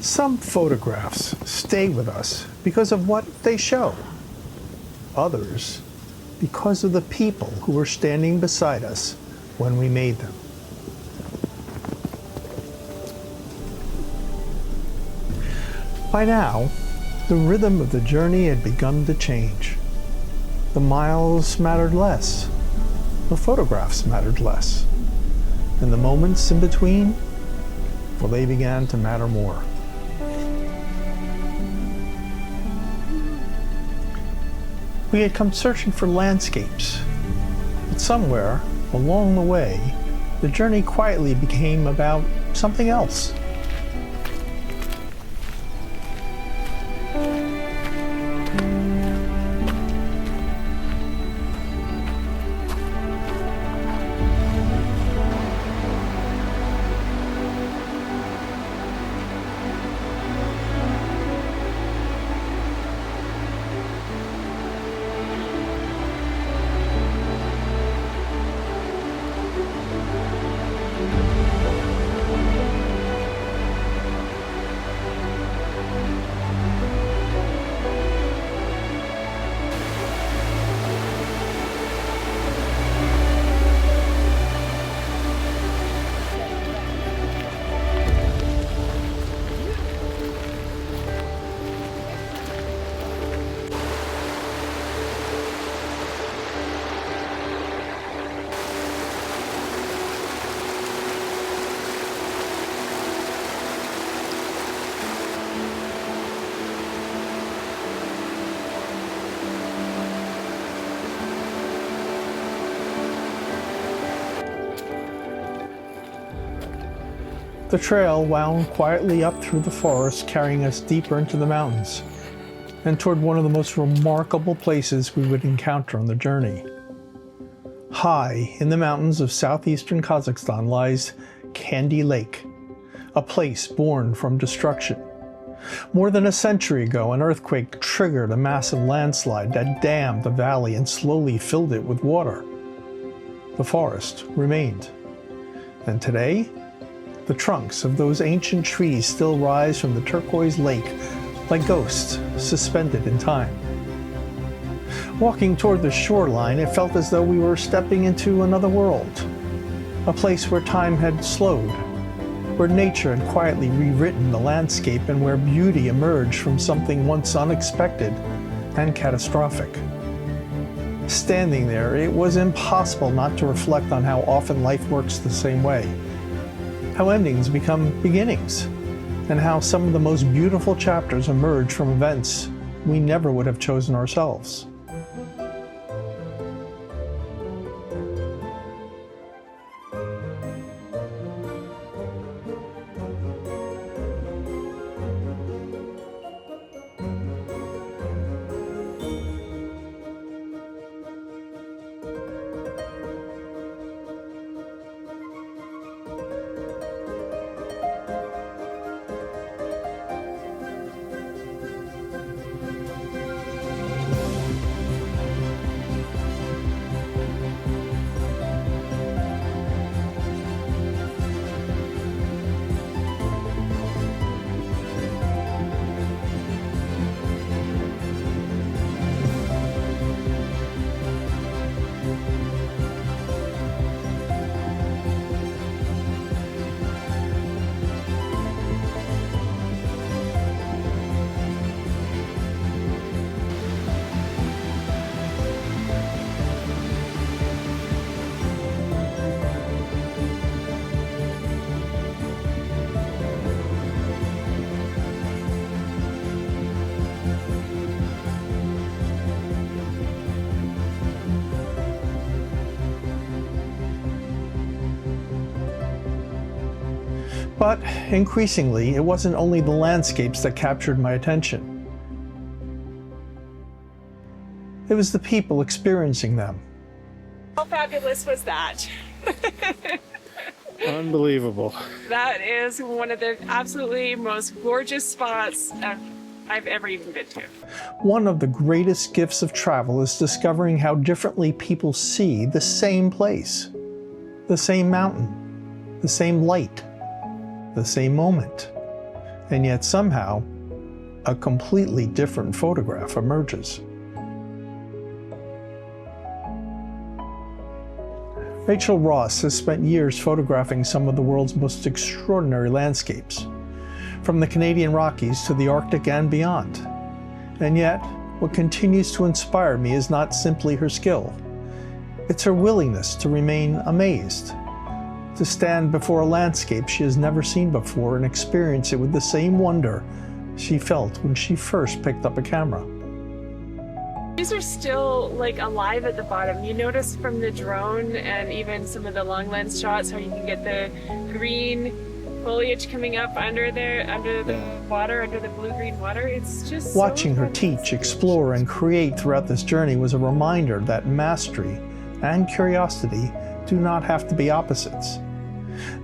Some photographs stay with us because of what they show. Others because of the people who were standing beside us when we made them. By now, the rhythm of the journey had begun to change. The miles mattered less. The photographs mattered less. And the moments in between, well, they began to matter more. We had come searching for landscapes, but somewhere along the way, the journey quietly became about something else. The trail wound quietly up through the forest, carrying us deeper into the mountains and toward one of the most remarkable places we would encounter on the journey. High in the mountains of southeastern Kazakhstan lies Kaindy Lake, a place born from destruction. More than a century ago, an earthquake triggered a massive landslide that dammed the valley and slowly filled it with water. The forest remained. And today, the trunks of those ancient trees still rise from the turquoise lake like ghosts suspended in time. Walking toward the shoreline, it felt as though we were stepping into another world, a place where time had slowed, where nature had quietly rewritten the landscape and where beauty emerged from something once unexpected and catastrophic. Standing there, it was impossible not to reflect on how often life works the same way. How endings become beginnings, and how some of the most beautiful chapters emerge from events we never would have chosen ourselves. But increasingly, it wasn't only the landscapes that captured my attention. It was the people experiencing them. How fabulous was that? Unbelievable. That is one of the absolutely most gorgeous spots I've ever even been to. One of the greatest gifts of travel is discovering how differently people see the same place, the same mountain, the same light, the same moment, And yet somehow, a completely different photograph emerges. Rachel Ross has spent years photographing some of the world's most extraordinary landscapes, from the Canadian Rockies to the Arctic and beyond. And yet, what continues to inspire me is not simply her skill. It's her willingness to remain amazed, to stand before a landscape she has never seen before and experience it with the same wonder she felt when she first picked up a camera. These are still like alive at the bottom. You notice from the drone and even some of the long lens shots how you can get the green foliage coming up under the water, under the blue-green water. It's just watching her teach, explore, and create throughout this journey was a reminder that mastery and curiosity do not have to be opposites.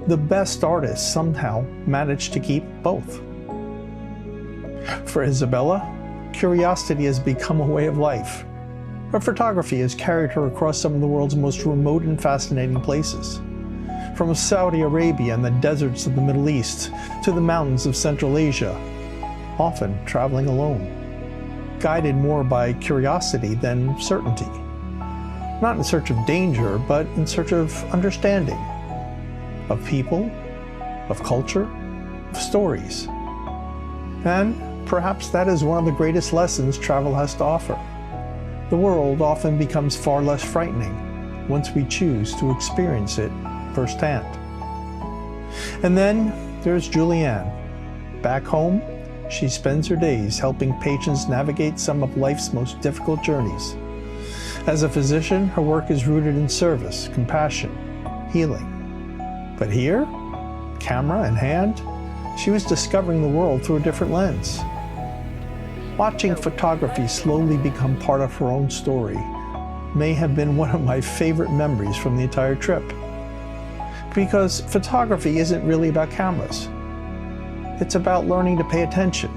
The best artists somehow manage to keep both. For Isabella, curiosity has become a way of life. Her photography has carried her across some of the world's most remote and fascinating places. From Saudi Arabia and the deserts of the Middle East to the mountains of Central Asia, often traveling alone, guided more by curiosity than certainty. Not in search of danger, but in search of understanding, of people, of culture, of stories. And perhaps that is one of the greatest lessons travel has to offer. The world often becomes far less frightening once we choose to experience it firsthand. And then there's Julianne. Back home, she spends her days helping patients navigate some of life's most difficult journeys. As a physician, her work is rooted in service, compassion, healing. But here, camera in hand, she was discovering the world through a different lens. Watching photography slowly become part of her own story may have been one of my favorite memories from the entire trip. Because photography isn't really about cameras. It's about learning to pay attention.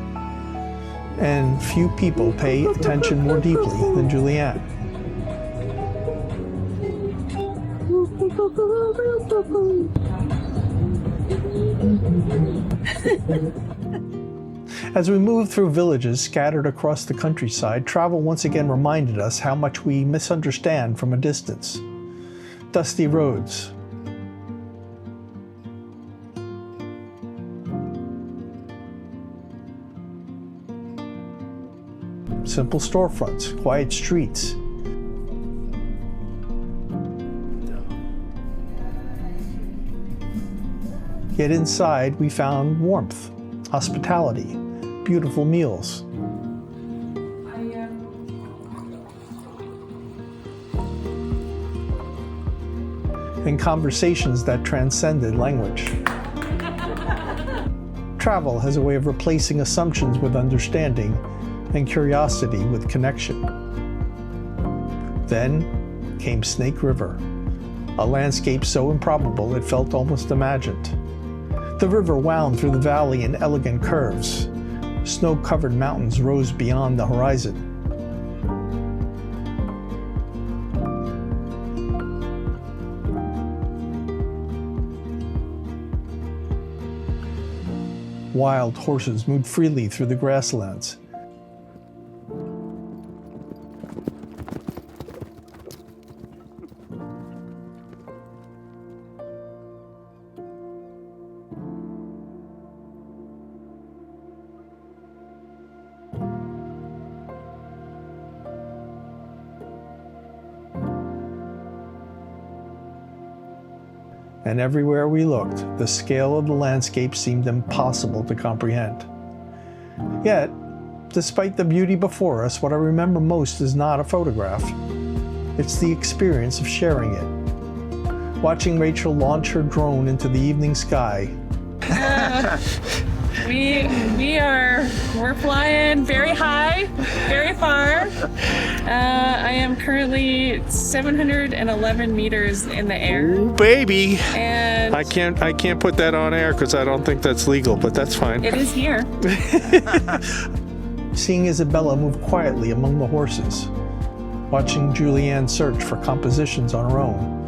And few people pay attention more deeply than Julianne. As we moved through villages scattered across the countryside, travel once again reminded us how much we misunderstand from a distance. Dusty roads, simple storefronts, quiet streets. Yet inside we found warmth, hospitality, beautiful meals. And conversations that transcended language. Travel has a way of replacing assumptions with understanding and curiosity with connection. Then came Snake River, a landscape so improbable it felt almost imagined. The river wound through the valley in elegant curves. Snow-covered mountains rose beyond the horizon. Wild horses moved freely through the grasslands. And everywhere we looked, the scale of the landscape seemed impossible to comprehend. Yet, despite the beauty before us, what I remember most is not a photograph. It's the experience of sharing it. Watching Rachel launch her drone into the evening sky. We're flying very high, very far. I am currently 711 meters in the air. Ooh, baby. And I can't put that on air because I don't think that's legal, but that's fine. it is here. Seeing Isabella move quietly among the horses. Watching Julianne search for compositions on her own.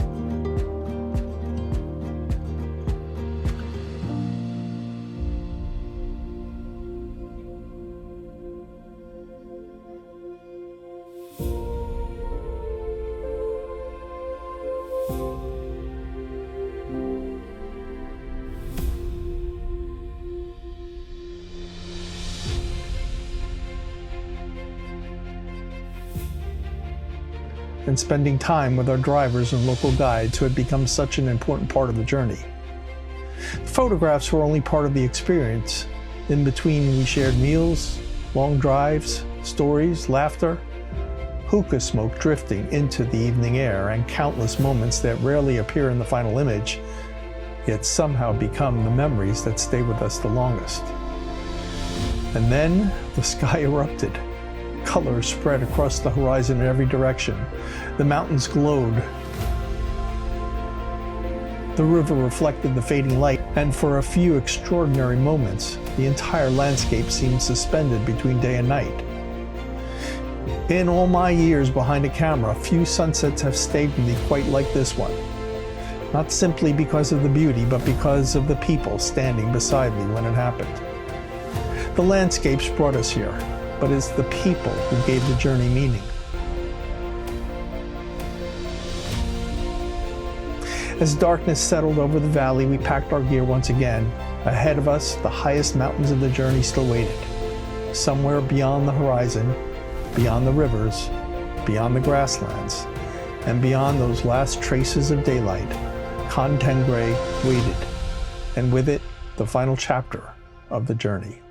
and spending time with our drivers and local guides who had become such an important part of the journey. The photographs were only part of the experience. In between, we shared meals, long drives, stories, laughter, hookah smoke drifting into the evening air, and countless moments that rarely appear in the final image, yet somehow become the memories that stay with us the longest. And then the sky erupted. Colors spread across the horizon in every direction. The mountains glowed. The river reflected the fading light, and for a few extraordinary moments, the entire landscape seemed suspended between day and night. In all my years behind a camera, few sunsets have stayed with me quite like this one. Not simply because of the beauty, but because of the people standing beside me when it happened. The landscapes brought us here, but it's the people who gave the journey meaning. As darkness settled over the valley, we packed our gear once again. Ahead of us, the highest mountains of the journey still waited. Somewhere beyond the horizon, beyond the rivers, beyond the grasslands, and beyond those last traces of daylight, Tengri waited, and with it, the final chapter of the journey.